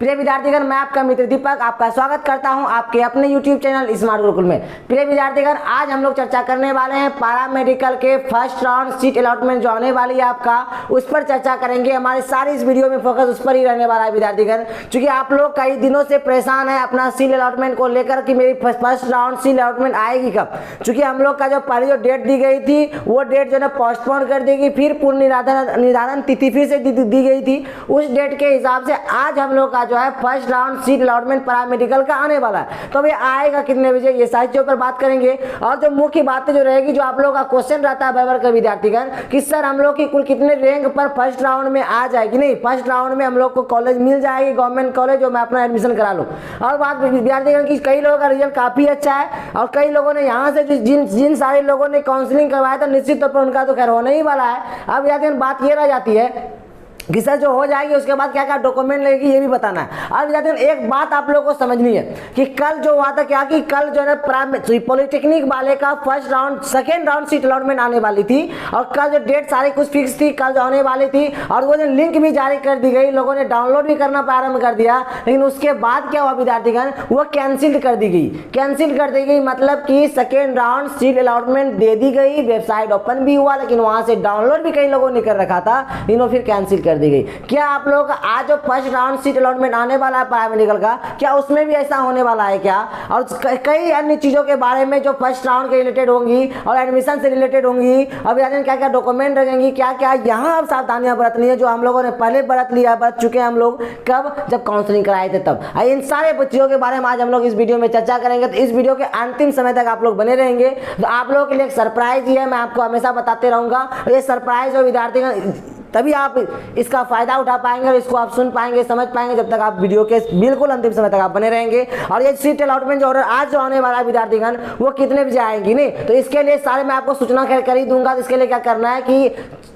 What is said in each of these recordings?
प्रिय विद्यार्थीगण, मैं आपका मित्र दीपक आपका स्वागत करता हूं आपके अपने YouTube चैनल स्मार्ट गुरुकुल में। प्रिय विद्यार्थीगण, आज हम लोग चर्चा करने वाले हैं पैरामेडिकल के फर्स्ट राउंड सीट अलॉटमेंट जो आने वाली है आपका, उस पर चर्चा करेंगे। हमारे सारी इस वीडियो में फोकस उस पर ही रहने वाला है विद्यार्थीगण, क्योंकि आप लोग कई दिनों से परेशान है अपना सीट अलॉटमेंट को लेकर कि मेरी फर्स्ट राउंड सीट अलॉटमेंट आएगी कब। चूंकि हम लोग का जो पहले जो डेट दी गई थी वो डेट जो है पोस्टपोन कर दी गई, फिर पूर्ण निर्धारण तिथि फिर से दी गई थी। उस डेट के हिसाब से आज हम लोग का जो है first round seat allotment paramedical का आने वाला है। तो अभी आएगा कितने बजे, ये सारी चीजों पर बात करेंगे। और जो मुख्य बातें जो रहेगी, जो आप लोगों का क्वेश्चन रहता है बार-बार का विद्यार्थीगण कि सर हम लोग की कुल कितने रैंक पर फर्स्ट राउंड में आ जाएगी। नहीं, फर्स्ट राउंड में हम लोग को कॉलेज मिल जाएगी, गवर्नमेंट कॉलेज, जो मैं अपना एडमिशन करा लूँ। और बात विद्यार्थीगण की कई लोगों का रिजल्ट काफी अच्छा है और कई लोगों ने यहाँ से जिन सारे लोगों ने काउंसलिंग करवाया था निश्चित तौर पर उनका तो खैर होने ही वाला है। अब विद्यार्थीगण बात ये रह जाती है कि सर जो हो जाएगी उसके बाद क्या क्या डॉक्यूमेंट लगेगी ये भी बताना है। अब विद्यार्थियों एक बात आप लोगों को समझनी है कि कल जो हुआ था क्या कि कल जो है पॉलिटेक्निक वाले का first round second round seat allotment आने वाली थी और कल जो डेट सारी कुछ फिक्स थी, कल जो आने वाली थी और वो जो लिंक भी जारी कर दी गई, लोगों ने डाउनलोड भी करना प्रारंभ कर दिया। लेकिन उसके बाद क्या हुआ विद्यार्थीगण, वो कैंसिल कर दी गई। मतलब कि सेकेंड राउंड सीट अलॉटमेंट दे दी गई, वेबसाइट ओपन भी हुआ, लेकिन वहां से डाउनलोड भी कई लोगों ने कर रखा था, लेकिन फिर कैंसिल कर दी गई। क्या आप लोग आज जो फर्स्ट राउंड सीट अलॉटमेंट आने वाला है पैरामेडिकल का, क्या उसमें भी ऐसा होने वाला है क्या? और कई अन्य चीजों के बारे में जो फर्स्ट राउंड के रिलेटेड होंगी और एडमिशन से रिलेटेड होंगी, अब यानी क्या क्या डॉक्यूमेंट लगेंगी, क्या क्या यहाँ अब सावधानियां बरतनी है जो हम लोगों ने पहले बरत चुके हैं हम लोग कब, जब काउंसलिंग कराए थे तब। इन सारे चीजों के बारे में आज हम लोग इस वीडियो में चर्चा करेंगे। तो इस वीडियो के अंतिम समय तक आप लोग बने रहेंगे। तो आप लोगों के लिए एक सरप्राइज ही है, मैं आपको हमेशा बताते रहूंगा। ये सरप्राइज हो विद्यार्थीगण, तभी आप इसका फायदा उठा पाएंगे और इसको आप सुन पाएंगे, समझ पाएंगे, जब तक आप वीडियो के बिल्कुल अंतिम समय तक आप बने रहेंगे। और ये सीट अलॉटमेंट जो आज जो आने वाला है विद्यार्थीगण, वो कितने बजे आएंगी। नहीं तो इसके लिए सारे मैं आपको सूचना कर ही दूंगा। तो इसके लिए क्या करना है कि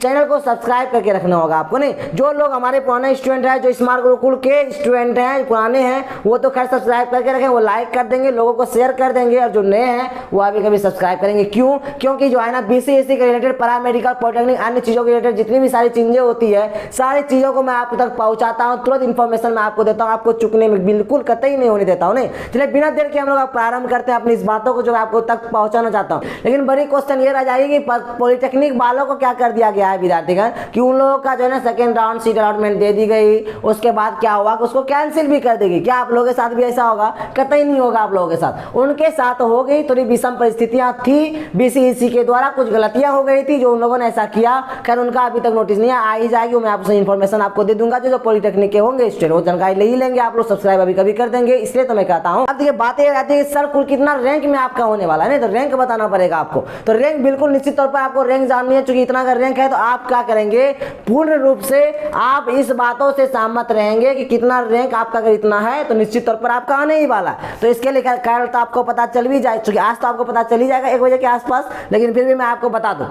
चैनल को सब्सक्राइब करके रखना होगा आपको। नहीं, जो लोग हमारे पुराने स्टूडेंट हैं, जो स्मार्ट गुरुकुल के स्टूडेंट हैं, पुराने हैं, वो तो खैर सब्सक्राइब करके रखें, वो लाइक कर देंगे, लोगों को शेयर कर देंगे। और जो नए हैं वो अभी कभी सब्सक्राइब करेंगे। क्यों? क्योंकि जो है ना BCSC के रिलेटेड, पैरामेडिकल, पॉलिटेक्निक, अन्य चीजों के रिलेटेड जितनी भी सारी चीजें होती है, सारी चीजों को मैं आप तक पहुंचाता हूं, तुरंत इंफॉर्मेशन मैं आपको देता हूं, आपको चुकने में बिल्कुल कतई नहीं होने देता हूं। नहीं, चलिए बिना देर के हम लोग प्रारंभ करते हैं अपनी इस बातों को जो मैं आपको तक पहुंचाना चाहता हूं। लेकिन बड़ी क्वेश्चन ये रह जाएगी कि पॉलिटेक्निक वालों को क्या कर दिया गया है विद्यार्थीगण, कि उन लोगों का जो है ना सेकेंड राउंड सीट अलॉटमेंट दे दी गई, उसके बाद क्या हुआ कि उसको कैंसिल भी कर देगी। क्या आप लोगों के साथ भी ऐसा होगा? कतई नहीं होगा आप लोगों के साथ। उनके साथ हो गई, थोड़ी विषम परिस्थितियां थी, BCSC के द्वारा कुछ गलतियां हो गई थी जो उन लोगों ने ऐसा किया। खैर उनका अभी तक नोटिस नहीं आ ही जाएगी, मैं आपसे इन्फॉर्मेशन आपको दे दूंगा। जो पॉलिटेक्निक के होंगे स्टूडेंट वो जानकारी ले ही लेंगे। आप लोग सब्सक्राइब अभी कभी कर देंगे, इसलिए तो मैं कहता हूं। अब देखिए बातें रहती है सर कुल कितना रैंक में आपका होने वाला है। नहीं तो रैंक बताना पड़ेगा आपको। तो रैंक बिल्कुल निश्चित तौर पर आपको रैंक जाननी है, क्योंकि इतना अगर रैंक है तो आप क्या करेंगे, पूर्ण रूप से आप इस बातों से सहमत रहेंगे कि कितना रैंक आपका अगर इतना है तो निश्चित तौर पर आपका आने ही वाला है। तो इसके लिए कल तो आपको पता चल भी जाए, क्योंकि आज तो आपको पता चल ही जाएगा 1 बजे के आसपास, लेकिन फिर भी मैं आपको बता दूं।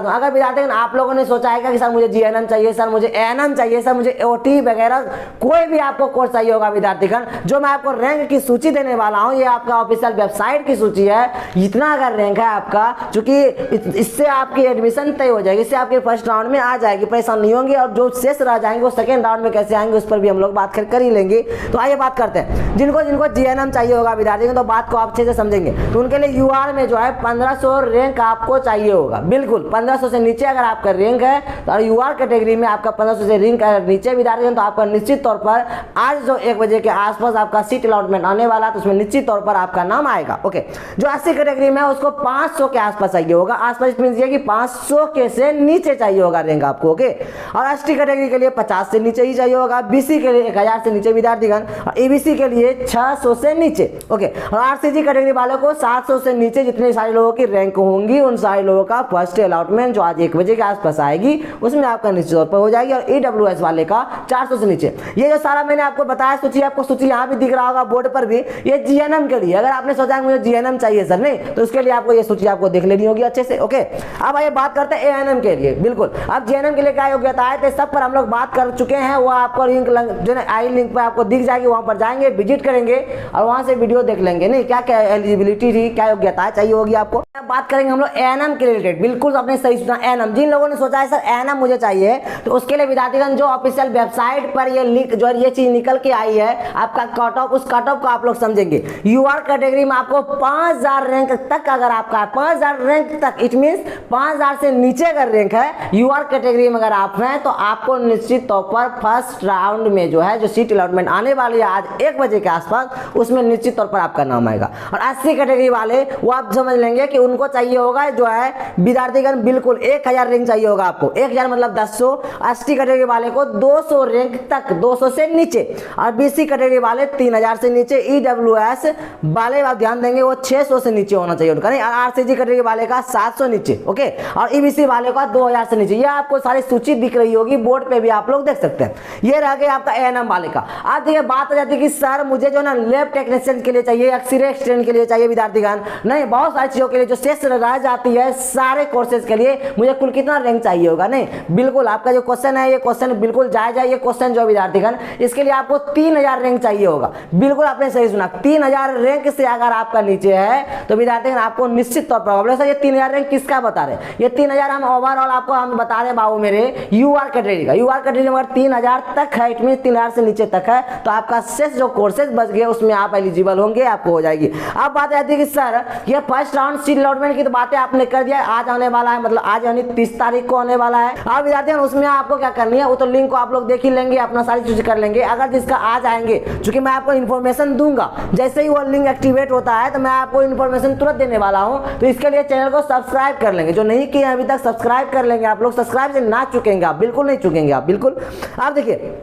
अगर विद्यार्थी आप लोगों ने सोचा है कि सर मुझे GNM चाहिए, सर मुझे ANM चाहिए, सर मुझे OT वगैरह कोई भी आपको कोर्स चाहिए होगा विद्यार्थीगण, जो मैं आपको रैंक की सूची देने वाला हूं, ये आपका ऑफिशियल वेबसाइट की सूची है। इतना अगर रैंक है आपका, क्योंकि इससे आपकी एडमिशन तय हो जाएगी, इससे आपके फर्स्ट राउंड में आ जाएगी, परेशान नहीं होंगे। और जो शेष रह जाएंगे वो सेकेंड राउंड में कैसे आएंगे उस पर भी हम लोग बात कर ही लेंगे। तो आइए बात करते हैं। जिनको GNM चाहिए होगा विद्यार्थी, तो बात को आप अच्छे से समझेंगे। तो उनके लिए UR में जो है 1500 रैंक आपको चाहिए होगा। बिल्कुल 1500 से नीचे अगर आपका रैंक है तो UR कैटेगरी में आपका 1500 से रैंक नीचे विद्यार्थी, तो आपका निश्चित तौर पर आज जो 1 बजे के आसपास आपका सीट अलॉटमेंट आने वाला है, तो उसमें निश्चित तौर पर आपका नाम आएगा। ओके, जो 80 कैटेगरी में है उसको 500 के आसपास चाहिए होगा। आसपास मींस ये कि 500 के से नीचे चाहिए होगा रैंक आपको। ओके, और ST कैटेगरी के लिए 50 से नीचे ही चाहिए होगा। BC के लिए 1000 से नीचे विद्यार्थीगण, और ABC के लिए 600 से नीचे। ओके, और RCG कैटेगरी वालों को 700 से नीचे जितने सारे लोगों की रैंक होंगी उन सारे लोगों का फर्स्ट अलॉटमेंट जो आज 1 बजे के आसपास आएगी उसमें आपका निश्चित तौर पर हो जाएगी। और EWS वाले का 400 से नीचे। ये जो सारा मैंने आपको बताया सूची, आपको सूची यहाँ भी दिख रहा होगा बोर्ड पर भी, ये GNM के लिए। अगर आपने सोचा मुझे GNM चाहिए सर, नहीं तो उसके लिए आपको ये सूची आपको देख लेनी होगी अच्छे से। ओके, अब आइए बात करते हैं ANM के लिए। बिल्कुल, अब GNM के लिए क्या योग्यता है तो सब पर हम लोग बात कर चुके हैं। वो आपको लिंक जो है आई लिंक पर आपको दिख जाएगी, वहां पर जाएंगे, विजिट करेंगे और वहां से वीडियो देख लेंगे। नहीं, क्या क्या एलिजिबिलिटी थी, क्या योग्यता चाहिए होगी आपको। बात करेंगे हम लोग ANM के रिलेटेड। बिल्कुल आपने सही सुना, ANM। जिन लोगों ने सोचा है सर साइन अप मुझे चाहिए, तो उसके लिए विद्यार्थीगण जो ऑफिशियल वेबसाइट पर ये लिंक जो ये चीज निकल के आई है आपका कट ऑफ, उस कट ऑफ को आप लोग समझेंगे। यूआर कैटेगरी में आपको 5000 रैंक तक अगर आपका 5000 रैंक तक, इट मींस 5000 से नीचे अगर रैंक है यूआर कैटेगरी में अगर आप हैं, तो आपको निश्चित तौर पर फर्स्ट राउंड में जो है जो सीट अलॉटमेंट आने वाली है आज 1 बजे के आसपास, उसमें निश्चित तौर पर आपका नाम आएगा। और 80 कैटेगरी वाले वो आप समझ लेंगे कि उनको चाहिए होगा जो है विद्यार्थीगण बिल्कुल 1000 रैंक चाहिए होगा आपको, 1000 मतलब 1000। 80 कैटेगरी वाले को 200 रैंक तक, 200 से नीचे। और बीसी कैटेगरी वाले 3000 से नीचे। ईडब्ल्यूएस वाले आप ध्यान देंगे वो 600 से नीचे होना चाहिए उनका, नहीं। आरसीजी कैटेगरी वाले का 700 नीचे, ओके। और ईबीसी वाले का 2000 से नीचे। ये आपको सारी सूची दिख रही होगी बोर्ड पे भी, आप लोग देख सकते हैं। ये रह गया आपका एएनएम वाले का। आज देखिए बात आ जाती है कि सर मुझे जो ना लैब टेक्नीशियन के लिए चाहिए, एक्सरे स्टूडेंट के लिए चाहिए विद्यार्थीगण, नहीं बहुत सारी चीजों के लिए जो शेष रह जाती है सारे कोर्सेज के लिए मुझे कुल कितना रैंक चाहिए होगा, नहीं। बिल्कुल आपका जो क्वेश्चन है ये क्वेश्चन बिल्कुल जायज है। ये क्वेश्चन जो विद्यार्थीगण इसके लिए आपको 3000 रैंक चाहिए होगा। बिल्कुल आपने सही सुना, 3000 रैंक से अगर आपका नीचे है तो विद्यार्थीगण आपको निश्चित तौर पर, सर ये 3000 रैंक किसका बता रहे हैं? ये 3000 हम ओवरऑल आपको हम बता रहे बाबू मेरे यूआर कैटेगरी का। यूआर कैटेगरी में 3000 तक है, इट मीन 3000 से नीचे तक है, तो आपका शेष जो कोर्सेज बच गए उसमें आप एलिजिबल होंगे, आपको हो जाएगी। अब बात आती है कि सर ये फर्स्ट राउंड सीट अलॉटमेंट की तो बातें आपने कर दिया, आज आने वाला है, मतलब आज यानी 30 तारीख को आने वाला है। अब विद्यार्थियों उसमें आपको क्या करनी है, वो तो लिंक को आप लोग देख ही लेंगे, अपना सारी चीज कर लेंगे। अगर जिसका आज आएंगे, चूंकि मैं आपको इन्फॉर्मेशन दूंगा, जैसे ही वो लिंक एक्टिवेट होता है तो मैं आपको इन्फॉर्मेशन तुरंत देने वाला हूं, तो इसके लिए चैनल को सब्सक्राइब कर लेंगे। जो नहीं किए अभी तक सब्सक्राइब कर लेंगे आप लोग, सब्सक्राइब से ना चुकेंगे आप, बिल्कुल नहीं चुकेंगे आप, बिल्कुल। आप देखिए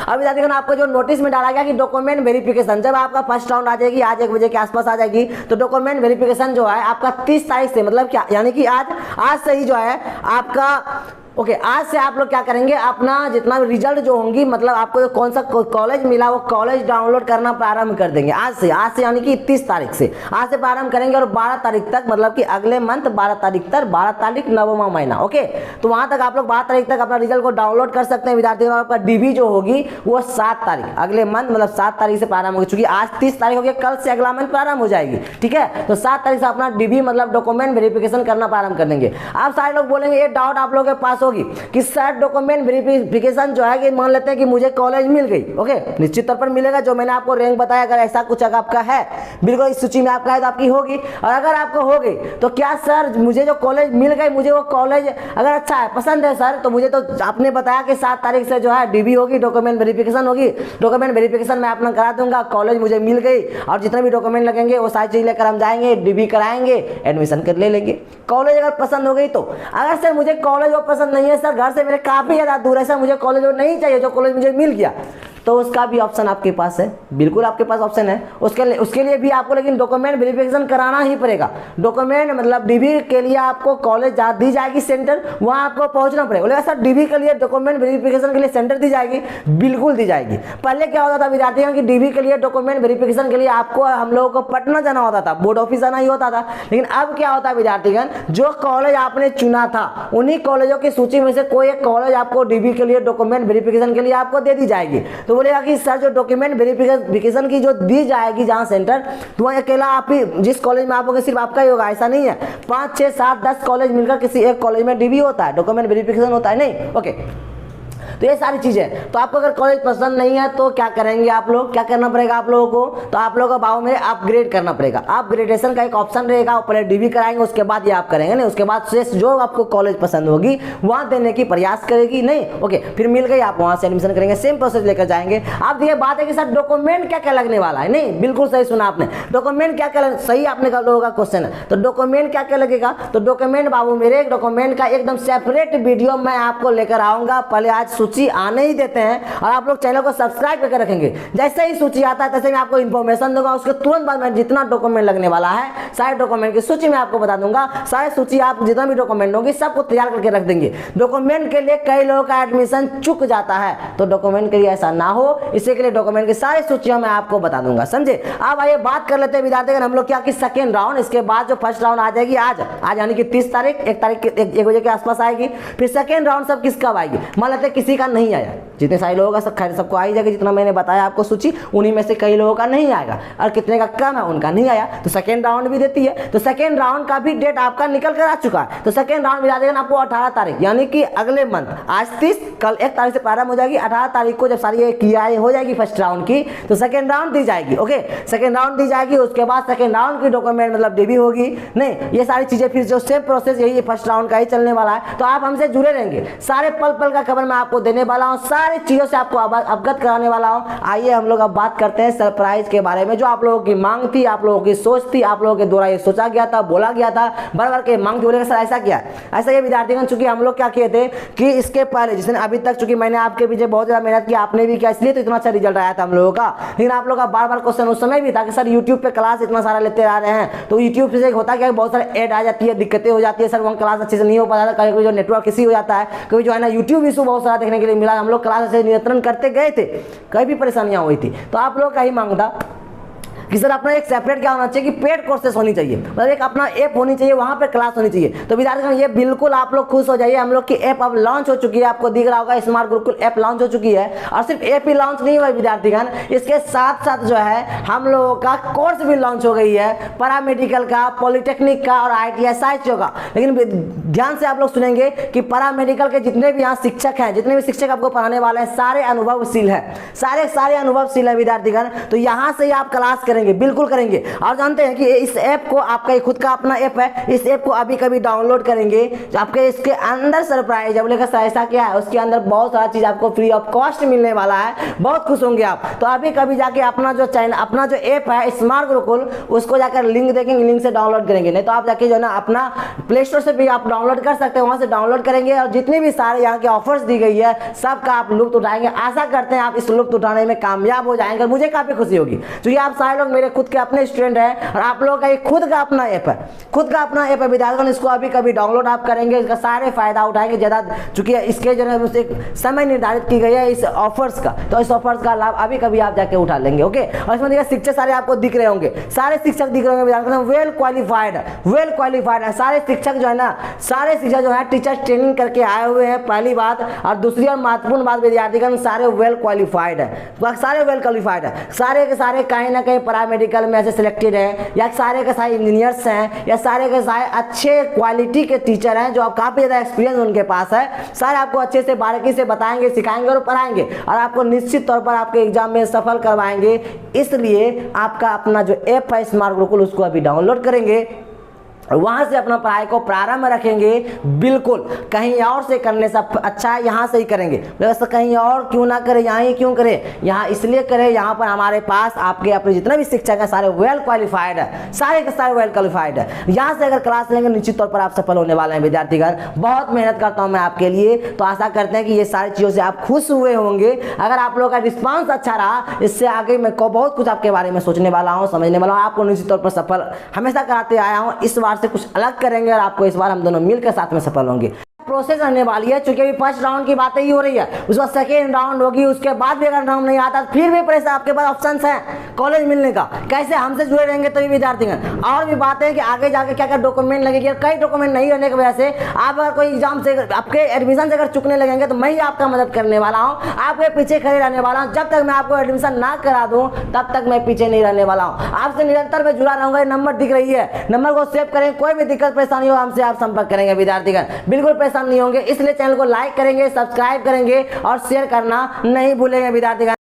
अभी देखिए आपको जो नोटिस में डाला गया कि डॉक्यूमेंट वेरिफिकेशन, जब आपका फर्स्ट राउंड आ जाएगी आज 1 बजे के आसपास आ जाएगी, तो डॉक्यूमेंट वेरिफिकेशन जो है आपका 30 तारीख से, मतलब क्या यानी कि आज से ही जो है आपका ओके आज से आप लोग क्या करेंगे, अपना जितना भी रिजल्ट जो होंगी, मतलब आपको कौन सा कॉलेज मिला वो कॉलेज डाउनलोड करना प्रारंभ कर देंगे आज से यानी कि 30 तारीख से आज से प्रारंभ करेंगे। और 12 तारीख तक, मतलब कि अगले मंथ 12 तारीख तक, 12 तारीख नवमा महीना, ओके। तो वहां तक आप लोग 12 तारीख तक अपना रिजल्ट को डाउनलोड कर सकते हैं विद्यार्थियों। और आपका डीबी जो होगी वो 7 तारीख अगले मंथ, मतलब 7 तारीख से प्रारंभ होगी। चूंकि आज 30 तारीख हो गया, कल से अगला मंथ प्रारंभ हो जाएगी, ठीक है। तो 7 तारीख से अपना डीबी मतलब डॉक्यूमेंट वेरिफिकेशन करना प्रारंभ कर देंगे। आप सारे लोग बोलेंगे ये डाउट आप लोगों के पास होगी कि सर डॉक्यूमेंट वेरिफिकेशन जो है कि मान लेते हैं कि मुझे कॉलेज मिल गई, ओके, निश्चित तौर पर मिलेगा। जो मैंने आपको रैंक बताया, अगर ऐसा कुछ अगर आपका है, बिल्कुल इस सूची में आपका है तो आपकी होगी। और अगर आपको हो गई तो क्या सर मुझे जो कॉलेज मिल गई, मुझे वो कॉलेज अगर अच्छा है, पसंद है सर, तो मुझे तो आपने बताया कि 7 तारीख से जो है डीबी होगी, डॉक्यूमेंट वेरिफिकेशन होगी। डॉक्यूमेंट वेरिफिकेशन मैं अपना करा दूंगा, कॉलेज मुझे मिल गई, और जितने भी डॉक्यूमेंट लगेंगे वो सारी चीज लेकर हम जाएंगे, डीबी कराएंगे, एडमिशन कर ले लेंगे। कॉलेज अगर पसंद हो गई तो, अगर सर मुझे कॉलेज वो पसंद नहीं है, सर घर से मेरे काफी ज्यादा दूर है, सर मुझे कॉलेज वो नहीं चाहिए जो कॉलेज मुझे मिल गया, तो उसका भी ऑप्शन आपके पास है, बिल्कुल आपके पास ऑप्शन है। उसके लिए भी आपको लेकिन डॉक्यूमेंट वेरिफिकेशन कराना ही पड़ेगा। डॉक्यूमेंट मतलब डीबी के लिए आपको कॉलेज दी जाएगी सेंटर, वहां आपको पहुंचना पड़ेगा। बोलेगा सर डीबी के लिए डॉक्यूमेंट वेरिफिकेशन के लिए सेंटर दी जाएगी, बिल्कुल दी जाएगी। पहले क्या होता था विद्यार्थियों की डीबी के लिए डॉक्यूमेंट वेरिफिकेशन के लिए आपको हम लोगों को पटना जाना होता था, बोर्ड ऑफिस जाना ही होता था। लेकिन अब क्या होता है विद्यार्थीगण, जो कॉलेज आपने चुना था उन्हीं कॉलेजों की सूची में से कोई एक कॉलेज आपको डीबी के लिए डॉक्यूमेंट वेरिफिकेशन के लिए आपको दे दी जाएगी। तो बोलेगा कि सर जो डॉक्यूमेंट वेरिफिकेशन की जो दी जाएगी जहां सेंटर, तो वह अकेला आप ही जिस कॉलेज में आप होगे सिर्फ आपका ही होगा, ऐसा नहीं है। 5, 6, 7, 10 कॉलेज मिलकर किसी एक कॉलेज में डीबी होता है, डॉक्यूमेंट वेरिफिकेशन होता है, नहीं, ओके। तो ये सारी चीजें, तो आपको अगर कॉलेज पसंद नहीं है तो क्या करेंगे आप लोग, क्या करना पड़ेगा आप लोगों को, तो आप लोगों को बाबू में अपग्रेड करना पड़ेगा। अपग्रेडेशन का एक ऑप्शन रहेगा, पहले डीबी कराएंगे उसके बाद ये आप करेंगे, नहीं उसके बाद शेष जो आपको कॉलेज पसंद होगी वहां देने की प्रयास करेगी, नहीं, ओके। फिर मिल गई, आप वहां से एडमिशन करेंगे, सेम प्रोसेस लेकर जाएंगे। अब ये बात है कि सर डॉक्यूमेंट क्या क्या लगने वाला है, नहीं, बिल्कुल सही सुना आपने, डॉक्यूमेंट क्या क्या सही आपने लोगों का क्वेश्चन है। तो डॉक्यूमेंट क्या क्या लगेगा, तो डॉक्यूमेंट बाबू मेरे डॉक्यूमेंट का एकदम सेपरेट वीडियो मैं आपको लेकर आऊंगा। पहले आज सूची आने ही देते हैं और आप लोग चैनल को सब्सक्राइब करके रखेंगे। जैसे ही सूची आता है तैसे मैं आपको इन्फॉर्मेशन दूंगा, उसके तुरंत बाद मैं जितना डॉक्यूमेंट लगने वाला है सारे डॉक्यूमेंट की सूची में आपको बता दूंगा। सारे सूची आप जितना भी डॉक्यूमेंट होगी सबको तैयार करके रख देंगे। डॉक्यूमेंट के लिए कई लोगों का एडमिशन चुक जाता है, तो डॉक्यूमेंट के लिए ऐसा ना हो, इसी के लिए डॉक्यूमेंट की सारी सूचियां मैं आपको बता दूंगा, समझे। अब आइए बात कर लेते हैं विद्यार्थीगण हम लोग क्या कि सेकेंड राउंड, इसके बाद जो फर्स्ट राउंड आ जाएगी आज यानी कि 30 तारीख 1 बजे के आसपास आएगी। फिर सेकेंड राउंड सब किस कब आएगी, मान लेते किसी का नहीं आया, जितने सारे लोगों का सब खैर सबको आई जाएगा, जितना मैंने बताया आपको सूची, उन्हीं में से कई लोगों का नहीं आएगा और कितने का कम है उनका नहीं आया, तो सेकेंड राउंड भी देती है। तो सेकेंड राउंड का भी डेट आपका निकल कर आ चुका है। तो सेकेंड राउंड मिला देगा आपको 18 तारीख, यानी कि अगले मंथ, आज 30, कल 1 तारीख से प्रारंभ हो जाएगी। 18 तारीख को जब सारी क्रियाएं हो जाएगी फर्स्ट राउंड की, तो सेकेंड राउंड दी जाएगी। ओके, सेकेंड राउंड दी जाएगी। उसके बाद सेकेंड राउंड की डॉक्यूमेंट मतलब डेबी होगी, नहीं ये सारी चीजें फिर जो सेम प्रोसेस यही फर्स्ट राउंड का ही चलने वाला है। तो आप हमसे जुड़े रहेंगे, सारे पल पल का खबर मैं आपको देने वाला हूँ, सारी चीजों से आपको अवगत कराने वाला हूँ। आइए हम लोग अब बात करते हैं सरप्राइज के बारे में, जो आप लोगों की मांग थी, आप लोगों की सोच थी, आप लोगों के द्वारा ये सोचा गया था, बोला गया था, बार के मांग बोलेगा सर ऐसा क्या है, ऐसा ये विद्यार्थीगण, चूंकि हम लोग क्या किए थे कि इसके पहले जिसने अभी तक, चूंकि मैंने आपके पीछे बहुत ज्यादा मेहनत की, आपने भी किया, इसलिए तो इतना अच्छा रिजल्ट आया था हम लोगों का। लेकिन आप लोग का बार बार क्वेश्चन उस समय भी था कि सर यूट्यूब पे क्लास इतना सारा लेते आ रहे हैं, तो यूट्यूब से होता क्या, बहुत सारे ऐड आ जाती है, दिक्कतें हो जाती है, सर वहाँ क्लास अच्छे से नहीं हो पाता, कभी जो नेटवर्क इसी हो जाता है, कभी जो है ना यूट्यूब इशू बहुत सारा देखने के लिए मिला। हम लोग क्लास अच्छे नियंत्रण करते गए थे, कई भी परेशानियां हुई थी। तो आप लोग का ही मांग था कि सर अपना एक सेपरेट क्या होना चाहिए कि पेड कोर्सेस होनी चाहिए, मतलब एक अपना ऐप होनी चाहिए, वहां पे क्लास होनी चाहिए। तो विद्यार्थीगण ये बिल्कुल आप लोग खुश हो जाइए, हम लोग की ऐप अब लॉन्च हो चुकी है, आपको दिख रहा होगा स्मार्ट गुरुकुल ऐप लॉन्च हो चुकी है। और सिर्फ ऐप ही लॉन्च नहीं हुआ विद्यार्थीगण, इसके साथ साथ जो है हम लोगों का कोर्स भी लॉन्च हो गई है, पैरामेडिकल का, पॉलिटेक्निक का और ITI साइंस का। लेकिन ध्यान से आप लोग सुनेंगे कि पैरामेडिकल के जितने भी यहाँ शिक्षक हैं, जितने भी शिक्षक आपको पढ़ाने वाले हैं, सारे अनुभवशील है, सारे अनुभवशील है विद्यार्थीगण। तो यहाँ से आप क्लास करेंगे, बिल्कुल करेंगे। और जानते हैं कि इस ऐप को, आपका खुद का अपना ऐप है, इस ऐप को अभी कभी डाउनलोड करेंगे, आपके इसके अंदर सरप्राइज है, बोलेगा ऐसा क्या है, उसके अंदर बहुत सारा चीज आपको फ्री ऑफ कॉस्ट मिलने वाला है, बहुत खुश होंगे आप। तो अभी कभी जाके अपना जो चैनल, अपना जो ऐप है स्मार्ट गुरुकुल, उसको जाकर लिंक देखेंगे, लिंक से डाउनलोड करेंगे, नहीं तो आप जाके जो है ना अपना प्ले स्टोर से भी आप डाउनलोड कर सकते हैं, वहां से डाउनलोड करेंगे और जितने भी सारे यहाँ के ऑफर्स दी गई है सबका आप लुत्फ उठाएंगे। आशा करते हैं आप इस लुत्फ उठाने में कामयाब हो जाएंगे, मुझे काफी खुशी होगी, क्योंकि आप सारे लोग मेरे खुद के अपने स्टूडेंट हैं और आप लोगों का एक खुद का अपना ऐप है, खुद का अपना ऐप है विद्यार्थीगण। इसको अभी कभी डाउनलोड आप करेंगे, इसका सारे फायदा उठाएंगे ज्यादा, चूंकि इसके जो है एक समय निर्धारित की गई है इस ऑफर्स का, तो इस ऑफर्स का लाभ अभी कभी आप जाके उठा लेंगे। ओके, और इसमें देखिए शिक्षक सारे आपको दिख रहे होंगे, सारे शिक्षक दिख रहे होंगे विद्यार्थीगण, वेल क्वालिफाइड है सारे शिक्षक जो है ना, सारे शिक्षक जो है टीचर ट्रेनिंग करके आए हुए हैं, पहली बात। और दूसरी और महत्वपूर्ण बात विद्यार्थीगण, सारे वेल क्वालिफाइड है, सारे के सारे कहीं ना कहीं पैरामेडिकल में ऐसे सिलेक्टेड है, या सारे के सारे इंजीनियर्स हैं, या सारे के सारे अच्छे क्वालिटी के टीचर हैं जो काफी ज्यादा एक्सपीरियंस उनके पास है, सारे आपको अच्छे से बारीकी से बताएंगे, सिखाएंगे और पढ़ाएंगे और आपको निश्चित तौर पर आपके एग्जाम में सफल करवाएंगे। इसलिए आपका अपना जो ऐप है स्मार्ट गुरुकुल, उसको अभी डाउनलोड करेंगे और वहां से अपना पढ़ाई को प्रारंभ रखेंगे। बिल्कुल कहीं और से करने से अच्छा है यहाँ से ही करेंगे, वैसे कहीं और क्यों ना करें, यहाँ ही क्यों करें, यहाँ इसलिए करें, यहाँ पर हमारे पास आपके अपने जितने भी शिक्षक हैं सारे वेल क्वालिफाइड है, सारे के सारे वेल क्वालिफाइड है। यहाँ से अगर क्लास लेंगे निश्चित तौर पर आप सफल होने वाले हैं विद्यार्थीगण। बहुत मेहनत करता हूँ मैं आपके लिए, तो आशा करते हैं कि ये सारी चीज़ों से आप खुश हुए होंगे। अगर आप लोगों का रिस्पॉन्स अच्छा रहा, इससे आगे मैं बहुत कुछ आपके बारे में सोचने वाला हूँ, समझने वाला हूँ, आपको निश्चित तौर पर सफल हमेशा कराते आया हूँ। इस बार से कुछ अलग करेंगे और आपको इस बार हम दोनों मिलकर साथ में सफल होंगे। प्रोसेस रहने वाली है, चूंकि अभी फर्स्ट राउंड की बातें ही हो रही है, उसके बाद सेकेंड राउंड होगी, उसके बाद भी अगर राउंड नहीं आता फिर भी प्रेस आपके पास ऑप्शंस हैं कॉलेज मिलने का। कैसे हमसे जुड़े रहेंगे तो ये विद्यार्थीगण, और भी बातें हैं कि आगे जाके क्या क्या डॉक्यूमेंट लगेगी, कई डॉक्यूमेंट नहीं रहने की वजह से आप अगर कोई एग्जाम से आपके एडमिशन से अगर चुकने लगेंगे तो मैं ही आपका मदद करने वाला हूँ, आपके पीछे खड़े रहने वाला हूँ। जब तक मैं आपको एडमिशन ना करा दूँ तब तक मैं पीछे नहीं रहने वाला हूँ, आपसे निरंतर मैं जुड़ा रहूंगा। नंबर दिख रही है, नंबर को सेव करें, कोई भी दिक्कत परेशानी हो हमसे आप संपर्क करेंगे विद्यार्थीगण, बिल्कुल परेशान नहीं होंगे। इसलिए चैनल को लाइक करेंगे, सब्सक्राइब करेंगे और शेयर करना नहीं भूलेंगे विद्यार्थीगण।